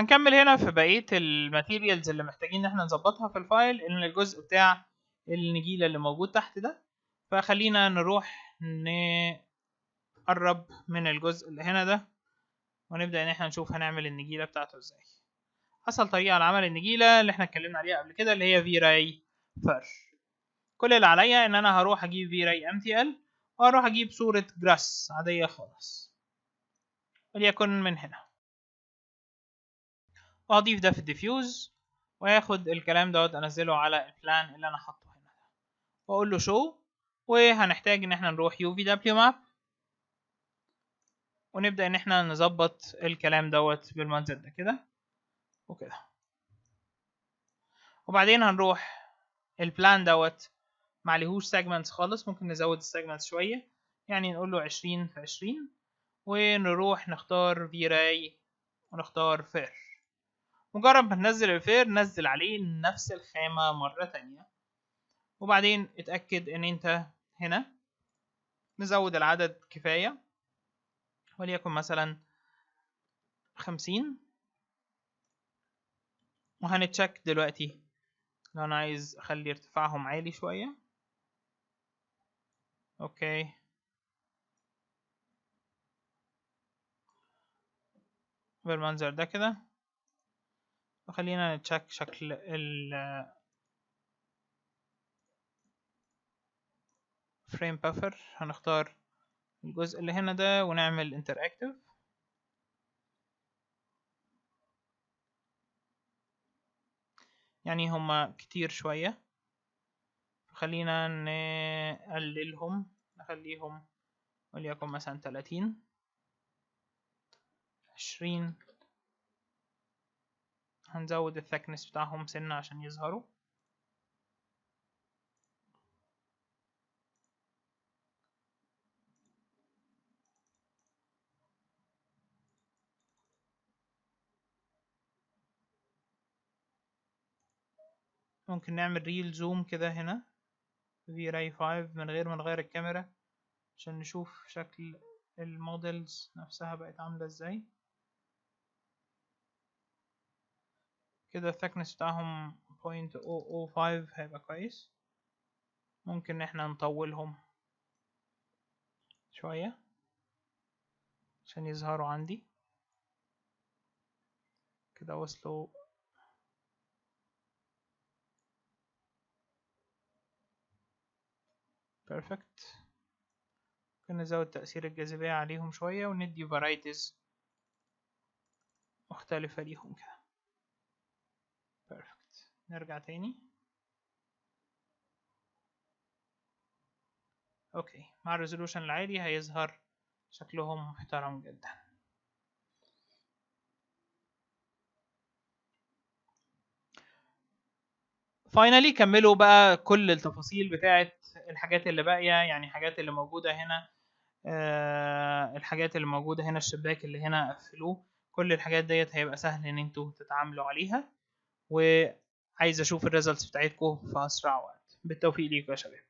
هنكمل هنا في بقية الماتيريالز اللي محتاجين ان احنا نظبطها في الفايل، ان الجزء بتاع النجيلة اللي موجود تحت ده. فخلينا نروح نقرب من الجزء اللي هنا ده ونبدأ ان احنا نشوف هنعمل النجيلة بتاعته ازاي. اسهل طريقة لعمل النجيلة اللي احنا اتكلمنا عليها قبل كده اللي هي V-Ray فر. كل اللي عليا ان انا هروح اجيب V-Ray MTL وهروح اجيب صورة جراس عادية خالص وليكن من هنا، وهضيف ده في الديفيوز وهاخد الكلام دوت انزله على البلان اللي انا حاطه هنا ده واقول له شو. وهنحتاج ان احنا نروح UVW map ونبدأ ان احنا نظبط الكلام دوت بالمنظر ده كده وكده. وبعدين هنروح البلان دوت معليهوش سيجمنتس خالص، ممكن نزود السيجمنتس شوية، يعني نقول له 20 في 20 ونروح نختار V-Ray ونختار فير. مجرد ما تنزل الفير نزل عليه نفس الخامة مرة تانية، وبعدين اتأكد ان انت هنا نزود العدد كفاية وليكن مثلا 50. وهنتشك دلوقتي لو انا عايز اخلي ارتفاعهم عالي شوية. اوكي بالمنظر ده كده. وخلينا نتشك شكل الفريم بافر. هنختار الجزء اللي هنا ده ونعمل انتراكتيف. يعني هما كتير شوية، خلينا نقللهم نخليهم وليكن مثلا 30 20. هنزود الثكنس بتاعهم سنة عشان يظهروا. ممكن نعمل ريل زوم كده هنا V-Ray 5 من غير ما نغير الكاميرا عشان نشوف شكل المودلز نفسها بقت عاملة ازاي. كده الثكنس بتاعهم 0.005 هيبقى كويس. ممكن احنا نطولهم شوية عشان يظهروا عندي كده. وصلوا بيرفكت. ممكن نزود تأثير الجاذبية عليهم شوية وندي varieties مختلفة ليهم كده. بيرفكت. نرجع تاني. اوكي مع الريزولوشن العالي هيظهر شكلهم محترم جدا. فاينالي كملوا بقى كل التفاصيل بتاعه الحاجات اللي باقيه، يعني الحاجات اللي موجوده هنا، الحاجات اللي موجوده هنا، الشباك اللي هنا قفلوه. كل الحاجات ديت هيبقى سهل ان انتوا تتعاملوا عليها، وعايز اشوف الريزلتس بتاعتكم في اسرع وقت. بالتوفيق ليكم يا شباب.